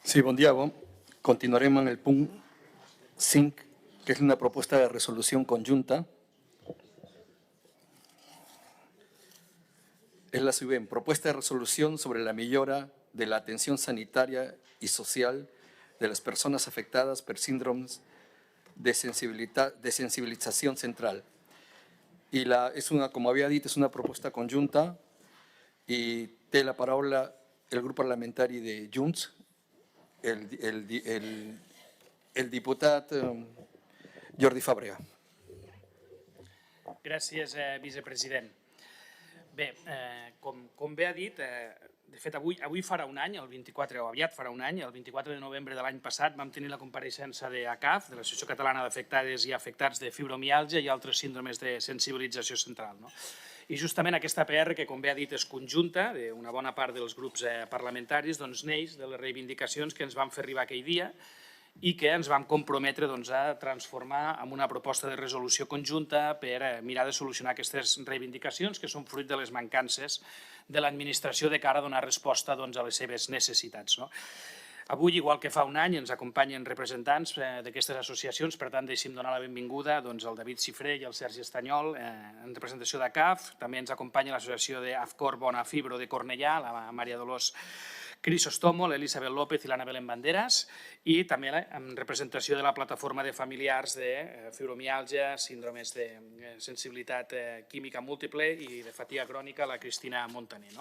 Sí, bon dia. Continuarem en el punt 5, que és una proposta de resolució conjunta. Es la següent: propuesta de resolución sobre la millora de la atención sanitaria y social de las personas afectadas por síndromes de sensibilización central. Y como había dicho, es una propuesta conjunta y té la paraula el grup parlamentari de Junts, el diputat Jordi Fàbrega. Gràcies, vicepresident. Bé, com bé ha dit, de fet, avui farà un any, o aviat farà un any, el 24 de novembre de l'any passat, vam tenir la compareixença de ACAF, de l'Associació Catalana d'Afectades i Afectats de Fibromiàlgia i altres síndromes de sensibilització central. I justament aquesta PR, que com bé ha dit és conjunta d'una bona part dels grups parlamentaris, neix de les reivindicacions que ens van fer arribar aquell dia i que ens vam comprometre a transformar en una proposta de resolució conjunta per mirar de solucionar aquestes reivindicacions que són fruit de les mancances de l'administració de cara a donar resposta a les seves necessitats. Avui, igual que fa un any, ens acompanyen representants d'aquestes associacions, per tant, deixi'm donar la benvinguda al David Cifré i al Sergi Estanyol, en representació d'ACAF. També ens acompanya l'associació d'Afcor Bona Fibro de Cornellà, la Maria Dolors Crisostomo, l'Elisabet López i l'Anna Belén Banderas, i també en representació de la plataforma de familiars de fibromiàlgia, síndromes de sensibilitat química múltiple i de fatiga crònica, la Cristina Montaner.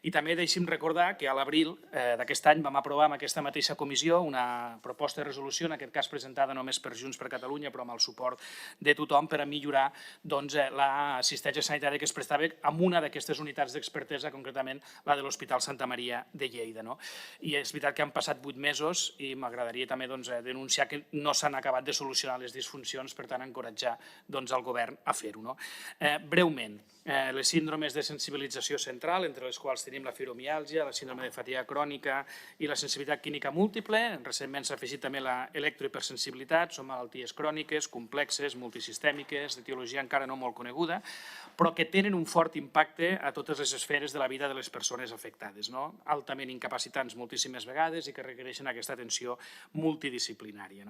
I també deixi'm recordar que a l'abril d'aquest any vam aprovar en aquesta mateixa comissió una proposta de resolució, en aquest cas presentada només per Junts per Catalunya, però amb el suport de tothom, per a millorar l'assistència sanitària que es prestava en una d'aquestes unitats d'expertesa, concretament la de l'Hospital Santa Maria de Lleida. I és veritat que han passat 8 mesos i m'agradaria també denunciar que no s'han acabat de solucionar les disfuncions, per tant, encoratjar el govern a fer-ho. Breument, les síndromes de sensibilització central, entre les quals tenim la fibromiàlgia, la síndrome de fatiga crònica i la sensibilitat química múltiple. Recentment s'ha afegit també l'electrohipersensibilitat. Són malalties cròniques, complexes, multisistèmiques, d'etiologia encara no molt coneguda, però que tenen un fort impacte a totes les esferes de la vida de les persones afectades, altament incapacitants moltíssimes vegades i que requereixen aquesta atenció multidisciplinària.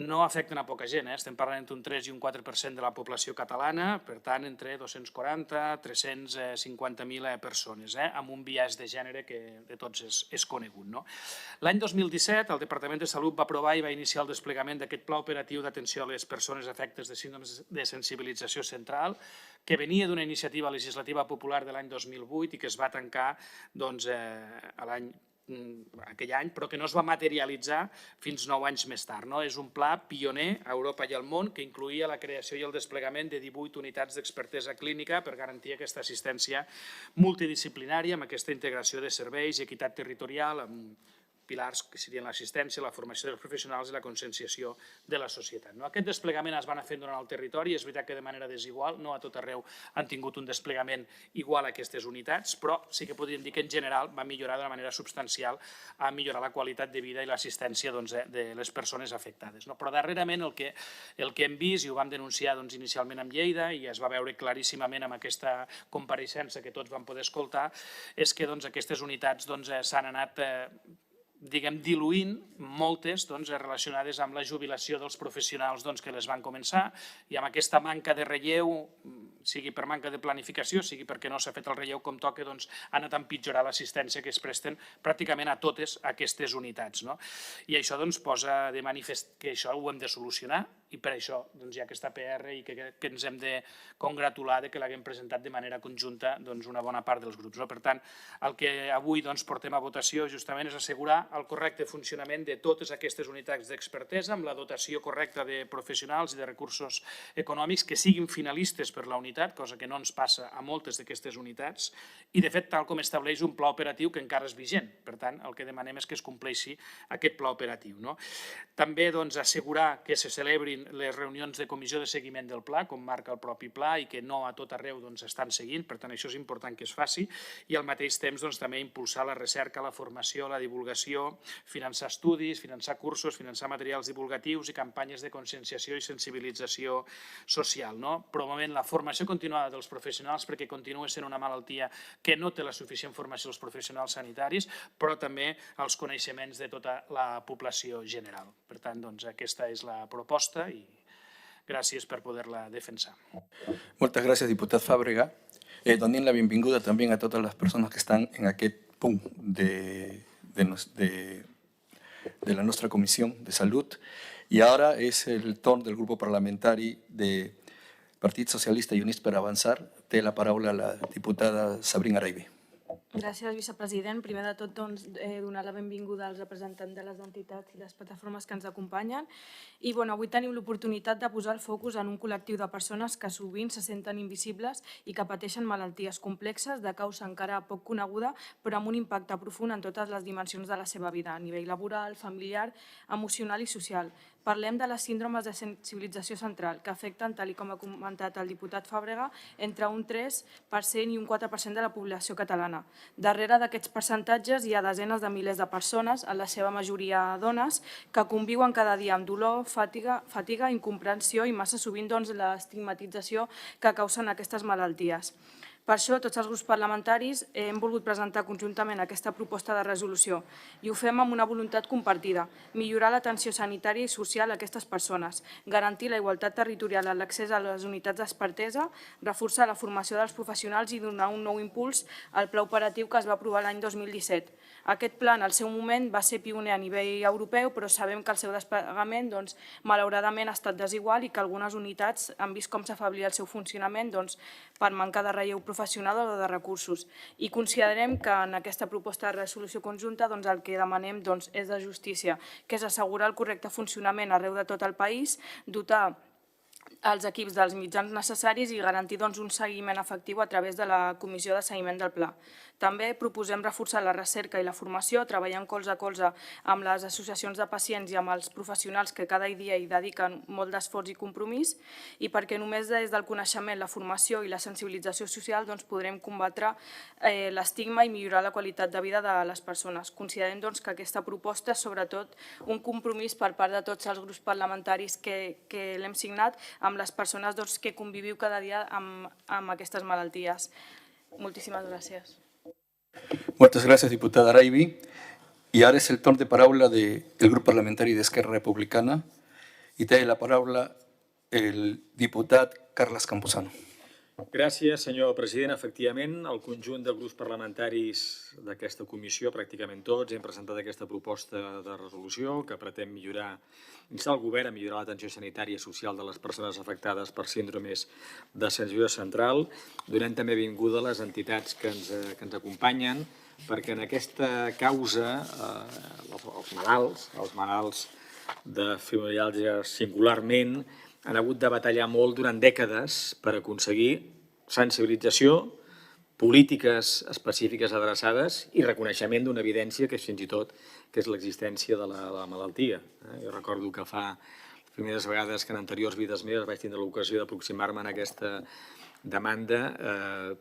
No afecten a poca gent, estem parlant entre un 3 i un 4% de la població catalana, per tant, entre 240 i 350.000 persones, amb un biaix de gènere que de tots és conegut. L'any 2017, el Departament de Salut va aprovar i va iniciar el desplegament d'aquest pla operatiu d'atenció a les persones afectes de síndromes de sensibilització central, que venia d'una iniciativa legislativa popular de l'any 2008 i que es va tancar aquell any, però que no es va materialitzar fins 9 anys més tard. És un pla pioner a Europa i al món que incloïa la creació i el desplegament de 18 unitats d'expertesa clínica per garantir aquesta assistència multidisciplinària amb aquesta integració de serveis i equitat territorial, amb pilars que serien l'assistència, la formació dels professionals i la conscienciació de la societat. Aquest desplegament es va anar fent durant el territori, és veritat que de manera desigual, no a tot arreu han tingut un desplegament igual a aquestes unitats, però sí que podríem dir que en general va millorar d'una manera substancial, a millorar la qualitat de vida i l'assistència de les persones afectades. Però darrerament el que hem vist, i ho vam denunciar inicialment amb Lleida i es va veure claríssimament amb aquesta compareixença que tots vam poder escoltar, és que aquestes unitats s'han anat diluint, moltes relacionades amb la jubilació dels professionals que les van començar, i amb aquesta manca de relleu, sigui per manca de planificació, sigui perquè no s'ha fet el relleu com toca, ha anat a empitjorar l'assistència que es presten pràcticament a totes aquestes unitats. I això posa de manifest que això ho hem de solucionar, i per això hi ha aquesta PR i que ens hem de congratular que l'haguem presentat de manera conjunta una bona part dels grups. Per tant, el que avui portem a votació justament és assegurar el correcte funcionament de totes aquestes unitats d'expertesa amb la dotació correcta de professionals i de recursos econòmics que siguin finalistes per la unitat, cosa que no ens passa a moltes d'aquestes unitats, i de fet tal com estableix un pla operatiu que encara és vigent. Per tant, el que demanem és que es compleixi aquest pla operatiu. També assegurar que se celebrin les reunions de comissió de seguiment del pla, com marca el propi pla, i que no a tot arreu estan seguint, per tant això és important que es faci, i al mateix temps també impulsar la recerca, la formació, la divulgació, finançar estudis, finançar cursos, finançar materials divulgatius i campanyes de conscienciació i sensibilització social, promovent la formació continuada dels professionals perquè continua sent una malaltia que no té la suficient formació dels professionals sanitaris, però també els coneixements de tota la població general. Per tant, aquesta és la proposta i gràcies per poder-la defensar. Moltes gràcies, diputat Fàbrega. Donem la benvinguda també a totes les persones que estan en aquest punt de la nostra Comissió de Salut. Y ahora es el torn del grupo parlamentari de Partit Socialista i Units per Avançar. Té la paraula la diputada Sabrina Araivi. Gràcies, vicepresident. Primer de tot, donar la benvinguda als representants de les entitats i les plataformes que ens acompanyen. I avui tenim l'oportunitat de posar el focus en un col·lectiu de persones que sovint se senten invisibles i que pateixen malalties complexes de causa encara poc coneguda, però amb un impacte profund en totes les dimensions de la seva vida, a nivell laboral, familiar, emocional i social. Parlem de les síndromes de sensibilització central, que afecten, tal com ha comentat el diputat Fàbrega, entre un 3% i un 4% de la població catalana. Darrere d'aquests percentatges hi ha desenes de milers de persones, en la seva majoria dones, que conviuen cada dia amb dolor, fatiga, incomprensió i massa sovint l'estigmatització que causen aquestes malalties. Per això, tots els grups parlamentaris hem volgut presentar conjuntament aquesta proposta de resolució i ho fem amb una voluntat compartida, millorar l'atenció sanitària i social a aquestes persones, garantir la igualtat territorial en l'accés a les unitats d'expertesa, reforçar la formació dels professionals i donar un nou impuls al pla operatiu que es va aprovar l'any 2017. Aquest pla, en el seu moment, va ser pioner a nivell europeu, però sabem que el seu desplegament, malauradament, ha estat desigual i que algunes unitats han vist com s'afablia el seu funcionament per manca de relleu professional o de recursos. I considerem que en aquesta proposta de resolució conjunta el que demanem és de justícia, que és assegurar el correcte funcionament arreu de tot el país, dotar els equips dels mitjans necessaris i garantir un seguiment efectiu a través de la Comissió de Seguiment del Pla. També proposem reforçar la recerca i la formació, treballant colze a colze amb les associacions de pacients i amb els professionals que cada dia hi dediquen molt d'esforç i compromís, i perquè només des del coneixement, la formació i la sensibilització social podrem combatre l'estigma i millorar la qualitat de vida de les persones. Considerem que aquesta proposta és sobretot un compromís per part de tots els grups parlamentaris que l'hem signat amb les persones que conviviu cada dia amb aquestes malalties. Moltíssimes gràcies. Moltes gràcies, diputada Araivi. I ara és el torn de paraula del grup parlamentari d'Esquerra Republicana i té la paraula el diputat Carles Campuzano. Gràcies, senyor president. Efectivament, el conjunt de grups parlamentaris d'aquesta comissió, pràcticament tots, hem presentat aquesta proposta de resolució que pretén instar el govern a millorar l'atenció sanitària i social de les persones afectades per síndromes de sensibilització central. Donem també benvinguda a les entitats que ens acompanyen, perquè en aquesta causa els malalts de fibromialgia singularment han hagut de batallar molt durant dècades per aconseguir sensibilització, polítiques específiques adreçades i reconeixement d'una evidència que fins i tot és l'existència de la malaltia. Jo recordo que fa les primeres vegades que en anteriors vides meves vaig tindre l'ocasió d'aproximar-me a aquesta demanda,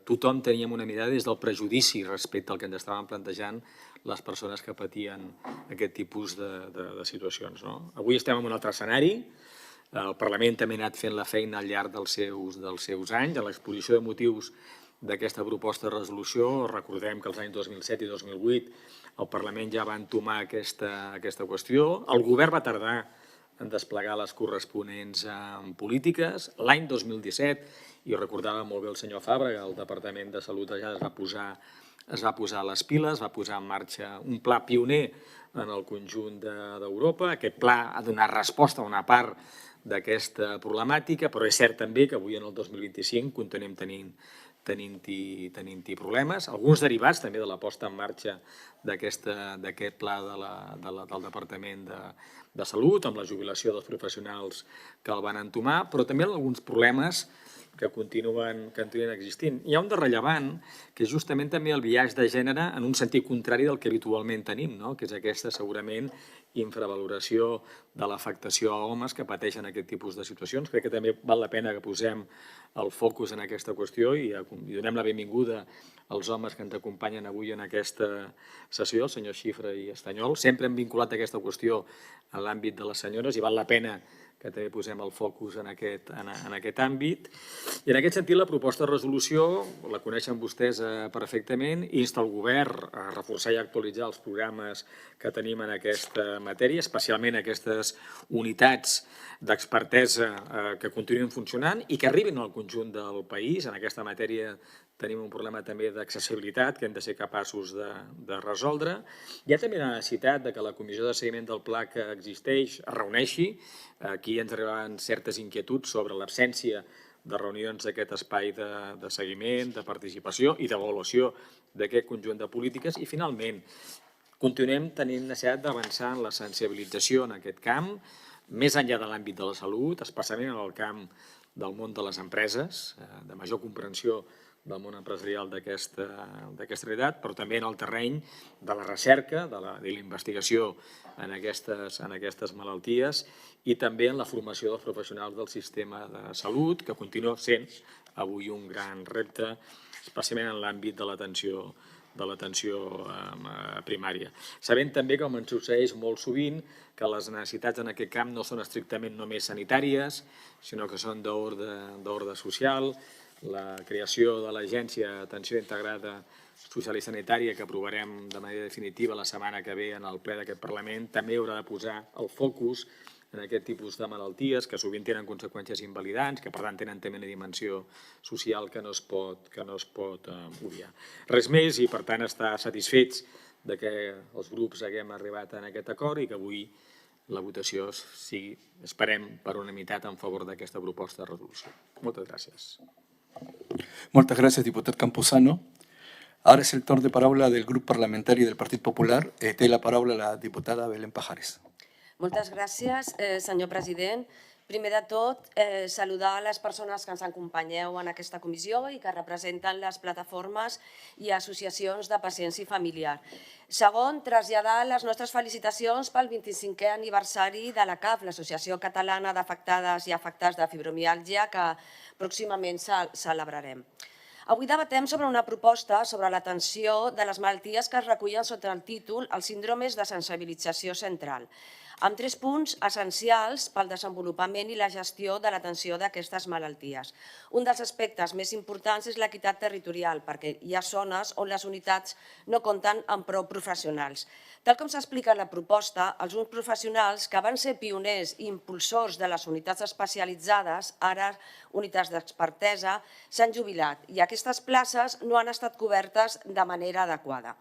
tothom teníem una mirada des del prejudici respecte al que ens estaven plantejant les persones que patien aquest tipus de situacions. Avui estem en un altre escenari. El Parlament també ha anat fent la feina al llarg dels seus anys. A l'exposició de motius d'aquesta proposta de resolució, recordem que els anys 2007 i 2008 el Parlament ja va entomar aquesta qüestió. El govern va tardar en desplegar les corresponents polítiques. L'any 2017, i ho recordava molt bé el senyor Fàbrega, el Departament de Salut ja es va posar les piles, va posar en marxa un pla pioner en el conjunt d'Europa. Aquest pla ha donat resposta a una part d'aquesta problemàtica, però és cert també que avui en el 2025 continuem tenint-hi problemes, alguns derivats també de la posta en marxa d'aquest pla del Departament de Salut, amb la jubilació dels professionals que el van entomar, però també alguns problemes que continuen existint. Hi ha un de rellevant, que és justament també el biaix de gènere en un sentit contrari del que habitualment tenim, que és aquesta, segurament, infravaloració de l'afectació a homes que pateixen aquest tipus de situacions. Crec que també val la pena que posem el focus en aquesta qüestió i donem la benvinguda als homes que ens acompanyen avui en aquesta sessió, el senyor Xifra i Estanyol. Sempre hem vinculat aquesta qüestió a l'àmbit de les senyores i val la pena que també posem el focus en aquest àmbit. I en aquest sentit, la proposta de resolució, la coneixen vostès perfectament, insta el govern a reforçar i actualitzar els programes que tenim en aquesta matèria, especialment aquestes unitats d'expertesa que continuïn funcionant i que arribin al conjunt del país. En aquesta matèria tenim un problema també d'accessibilitat que hem de ser capaços de resoldre. Hi ha també la necessitat que la comissió de seguiment del pla que existeix es reuneixi. Aquí ens arribaven certes inquietuds sobre l'absència de reunions d'aquest espai de seguiment, de participació i d'avaluació d'aquest conjunt de polítiques. I finalment, continuem tenint necessitat d'avançar en la sensibilització en aquest camp, més enllà de l'àmbit de la salut, especialment en el camp del món de les empreses, de major comprensió del món empresarial d'aquesta realitat, però també en el terreny de la recerca, de la investigació en aquestes malalties i també en la formació dels professionals del sistema de salut, que continua sent avui un gran repte, especialment en l'àmbit de l'atenció primària. Sabent també, com ens succeeix molt sovint, que les necessitats en aquest camp no són estrictament només sanitàries, sinó que són d'ordre social. La creació de l'Agència d'Atenció Integrada Social i Sanitària, que aprovarem de manera definitiva la setmana que ve en el ple d'aquest Parlament, també haurà de posar el focus en aquest tipus de malalties que sovint tenen conseqüències invalidants, que per tant tenen també una dimensió social que no es pot obviar. Res més i per tant estar satisfets que els grups haguem arribat a aquest acord i que avui la votació sigui, esperem, per unanimitat en favor d'aquesta proposta de resolució. Moltes gràcies. Muchas gracias, diputado Campuzano. Ahora es el turno de palabra del Grup Parlamentari del Partit Popular. Té la paraula la diputada Belén Pajares. Moltes gràcies, senyor president. Primer de tot, saludar les persones que ens acompanyeu en aquesta comissió i que representen les plataformes i associacions de pacients i familiars. Segon, traslladar les nostres felicitacions pel 25è aniversari de la CAF, l'Associació Catalana d'Afectades i Afectats de Fibromiàlgia, que pròximament celebrarem. Avui debatem sobre una proposta sobre l'atenció de les malalties que es recullen sota el títol Els síndromes de sensibilització central, amb 3 punts essencials pel desenvolupament i la gestió de l'atenció d'aquestes malalties. Un dels aspectes més importants és l'equitat territorial, perquè hi ha zones on les unitats no compten amb prou professionals. Tal com s'explica en la proposta, els uns professionals que van ser pioners i impulsors de les unitats especialitzades, ara unitats d'expertesa, s'han jubilat i aquestes places no han estat cobertes de manera adequada.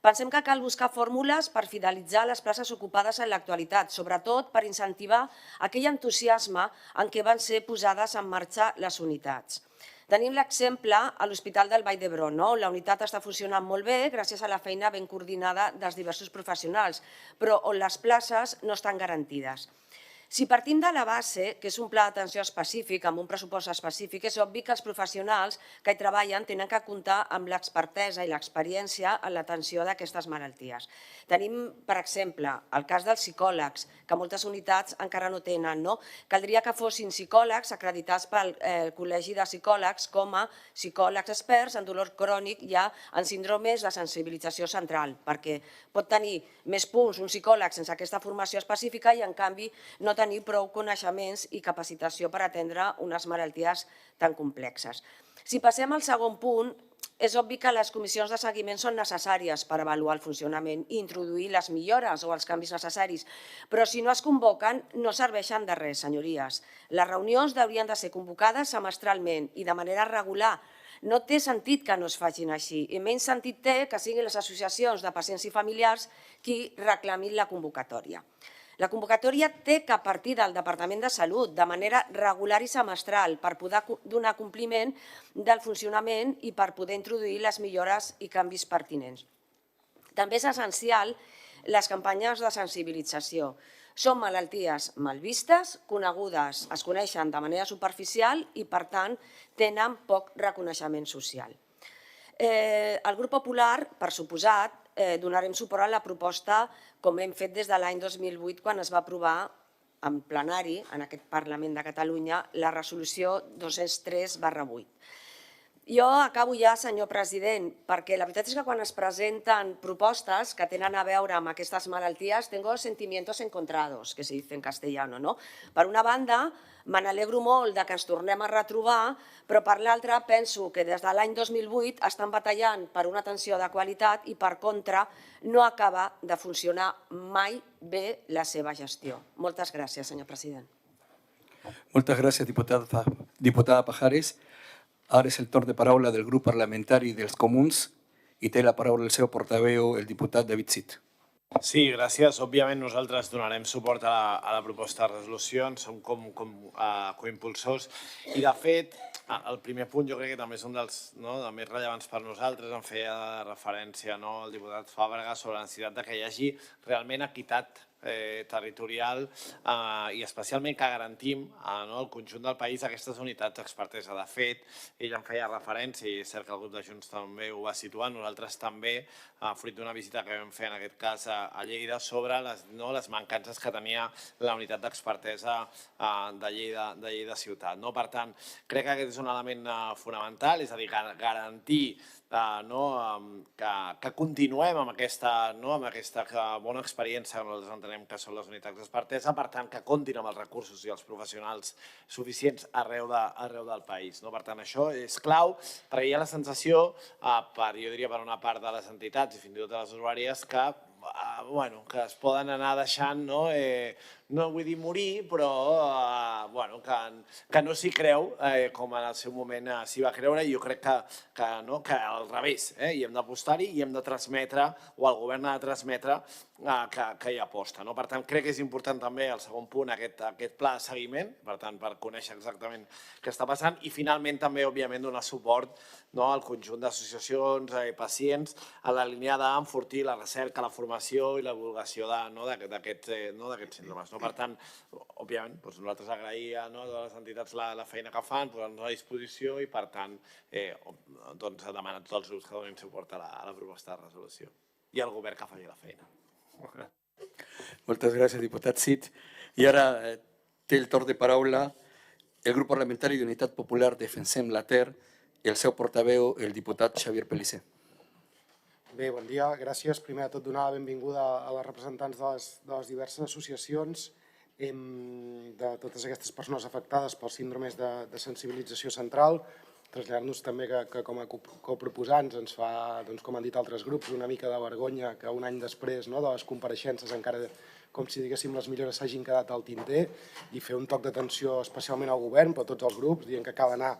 Pensem que cal buscar fórmules per fidelitzar les places ocupades en l'actualitat, sobretot per incentivar aquell entusiasme en què van ser posades en marxa les unitats. Tenim l'exemple a l'Hospital del Vall d'Hebron, on la unitat està funcionant molt bé gràcies a la feina ben coordinada dels diversos professionals, però on les places no estan garantides. Si partim de la base, que és un pla d'atenció específic, amb un pressupost específic, és obvi que els professionals que hi treballen tenen que comptar amb l'expertesa i l'experiència en l'atenció d'aquestes malalties. Tenim, per exemple, el cas dels psicòlegs, que moltes unitats encara no tenen. Caldria que fossin psicòlegs acreditats pel Col·legi de Psicòlegs com a psicòlegs experts en dolor crònic i en síndromes de sensibilització central, perquè pot tenir més punts un psicòleg sense aquesta formació específica i, en canvi, no tenir prou coneixements i capacitació per atendre unes malalties tan complexes. Si passem al segon punt, és obvi que les comissions de seguiment són necessàries per avaluar el funcionament i introduir les millores o els canvis necessaris, però si no es convoquen no serveixen de res, senyories. Les reunions haurien de ser convocades semestralment i de manera regular. No té sentit que no es facin així i menys sentit té que siguin les associacions de pacients i familiars qui reclamin la convocatòria. La convocatòria té que partir del Departament de Salut de manera regular i semestral per poder donar compliment del funcionament i per poder introduir les millores i canvis pertinents. També és essencial les campanyes de sensibilització. Són malalties mal vistes, conegudes, es coneixen de manera superficial i, per tant, tenen poc reconeixement social. El grup popular, per suposat, donarem suport a la proposta, com hem fet des de l'any 2008, quan es va aprovar en plenari, en aquest Parlament de Catalunya, la resolució 203/8. Jo acabo ja, senyor president, perquè la veritat és que quan es presenten propostes que tenen a veure amb aquestes malalties, tengo sentimientos encontrados, que se dice en castellano, no? Per una banda, me n'alegro molt que ens tornem a retrobar, però per l'altra penso que des de l'any 2008 estan batallant per una atenció de qualitat i, per contra, no acaba de funcionar mai bé la seva gestió. Moltes gràcies, senyor president. Moltes gràcies, diputada Pajares. Ara és el torn de paraula del grup parlamentari dels Comuns i té la paraula el seu portaveu, el diputat David Cid. Sí, gràcies. Òbviament nosaltres donarem suport a la proposta de resolució, som com coimpulsors i, de fet, el primer punt jo crec que també és un dels més rellevants per nosaltres, en feia referència el diputat Fàbrega sobre la necessitat que hi hagi realment equitat territorial i especialment que garantim al conjunt del país aquestes unitats d'expertesa. De fet, ell en feia referència i és cert que el grup de Junts també ho va situar, nosaltres també, fruit d'una visita que vam fer en aquest cas a Lleida, sobre les mancances que tenia la unitat d'expertesa de Lleida ciutat. Per tant, crec que aquest és un element fonamental, és a dir, garantir que continuem amb aquesta bona experiència que nosaltres entenem que són les unitats d'expertesa, per tant, que comptin amb els recursos i els professionals suficients arreu del país. Per tant, això és clau, perquè hi ha la sensació, jo diria per una part de les entitats i fins i tot de les usuàries, que es poden anar deixant, no vull dir morir, però que no s'hi creu com en el seu moment s'hi va creure, i jo crec que al revés, i hem d'apostar-hi i hem de transmetre, o el govern ha de transmetre que hi aposta. Per tant, crec que és important també el segon punt, aquest pla de seguiment, per tant, per conèixer exactament què està passant, i finalment també, òbviament, donar suport al conjunt d'associacions i pacients en la línia d'enfortir la recerca, la formació i la divulgació d'aquests síndromes. Per tant, òbviament, nosaltres agrair a les entitats la feina que fan, posar-nos a disposició i, per tant, demanar a tots els grups que donin suport a la proposta de resolució i al govern que faci la feina. Moltes gràcies, diputat Cid. I ara té el torn de paraula el grup parlamentari d'Unitat Popular Defensem la Ter i el seu portaveu, el diputat Xavier Pellicer. Bé, bon dia, gràcies. Primer de tot, donar la benvinguda a les representants de les diverses associacions de totes aquestes persones afectades pels síndromes de sensibilització central. Traslladar-nos també que com a coproposants ens fa, com han dit altres grups, una mica de vergonya que un any després de les compareixences encara, com si diguéssim, les millores s'hagin quedat al tinter, i fer un toc d'atenció especialment al govern, però a tots els grups, dient que cal anar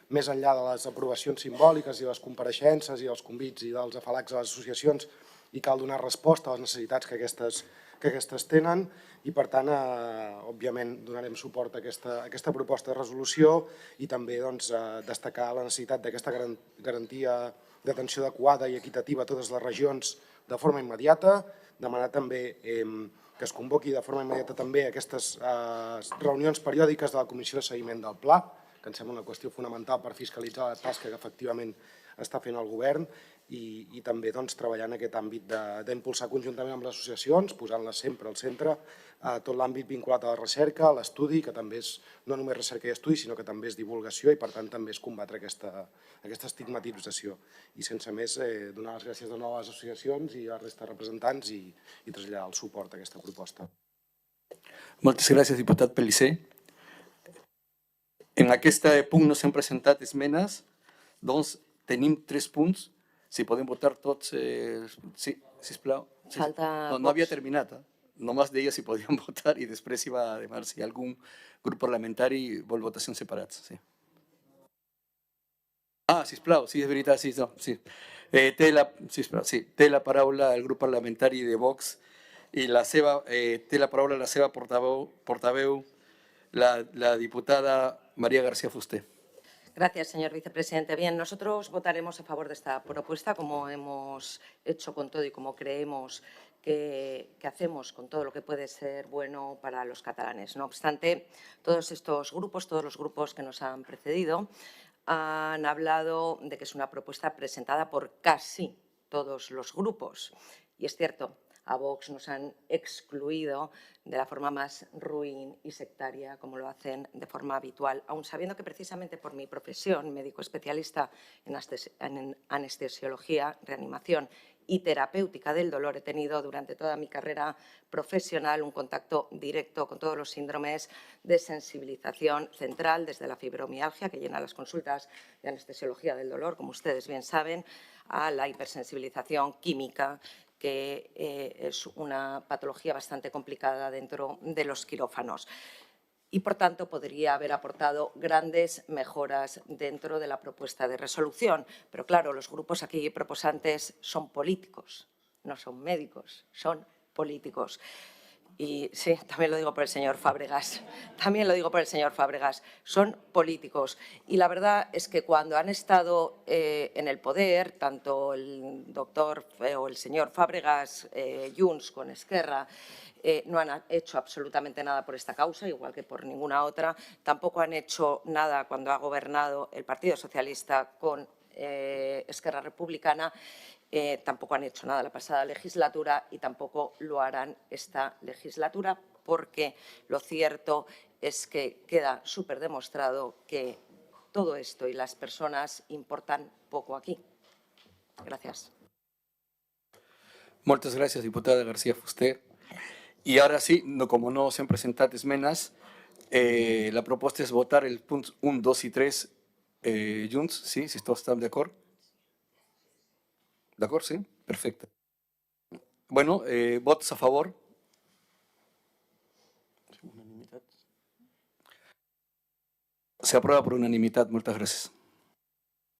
més enllà de les aprovacions simbòliques i les compareixences i els convits i dels afalacs a les associacions, i cal donar resposta a les necessitats que aquestes tenen, i per tant, òbviament, donarem suport a aquesta proposta de resolució i també destacar la necessitat d'aquesta garantia d'atenció adequada i equitativa a totes les regions de forma immediata, demanar també que es convoqui de forma immediata també aquestes reunions periòdiques de la Comissió de Seguiment del Pla, que ens sembla una qüestió fonamental per fiscalitzar la tasca que efectivament està fent el govern, i també treballar en aquest àmbit d'impulsar conjuntament amb les associacions, posant-les sempre al centre, tot l'àmbit vinculat a la recerca, a l'estudi, que també és no només recerca i estudi, sinó que també és divulgació i per tant també és combatre aquesta estigmatització. I sense més, donar les gràcies de nou a les associacions i a la resta de representants i traslladar el suport a aquesta proposta. Moltes gràcies, diputat Pellicer. En aquest punt no s'han presentat esmenes, doncs tenim 3 punts. Si podem votar tots, sí, sisplau. No havia terminat, només deia si podíem votar i després iba a demanar si algun grup parlamentari vol votacions separats. Sisplau, sí, és veritat, sí. Té la paraula el grup parlamentari de Vox i té la paraula la seva portaveu, la diputada Maria García Fuster. Gracias, señor vicepresidente. Bien, nosotros votaremos a favor de esta propuesta, como hemos hecho con todo y como creemos que hacemos con todo lo que puede ser bueno para los catalanes. No obstante, todos los grupos que nos han precedido han hablado de que es una propuesta presentada por casi todos los grupos. Y es cierto, a Vox nos han excluido de la forma más ruin y sectaria, como lo hacen de forma habitual, aun sabiendo que precisamente por mi profesión, médico especialista en anestesiología, reanimación y terapéutica del dolor, he tenido durante toda mi carrera profesional un contacto directo con todos los síndromes de sensibilización central, desde la fibromialgia, que llena las consultas de anestesiología del dolor, como ustedes bien saben, a la hipersensibilización química, que es una patología bastante complicada dentro de los quirófanos. Y, por tanto, podría haber aportado grandes mejoras dentro de la propuesta de resolución. Pero, claro, los grupos aquí proposantes son políticos, no son médicos, son políticos. Y sí, también lo digo por el señor Fábregas, son políticos. Y la verdad es que cuando han estado en el poder, tanto el doctor o el señor Fábregas, Junts con Esquerra, no han hecho absolutamente nada por esta causa, igual que por ninguna otra. Tampoco han hecho nada cuando ha gobernado el Partido Socialista con Esquerra Republicana. Tampoco han hecho nada la pasada legislatura y tampoco lo harán esta legislatura, porque lo cierto es que queda súper demostrado que todo esto y las personas importan poco aquí. Gracias. Moltes gràcies, diputada García Fuster. I ara sí, com no s'han presentat esmenes, la proposta és votar els punts 1, 2 i 3 junts, sí, si tots estan d'acord. D'acord, sí? Perfecte. Bueno, vots a favor. Se aprueba por unanimitat. Moltes gràcies.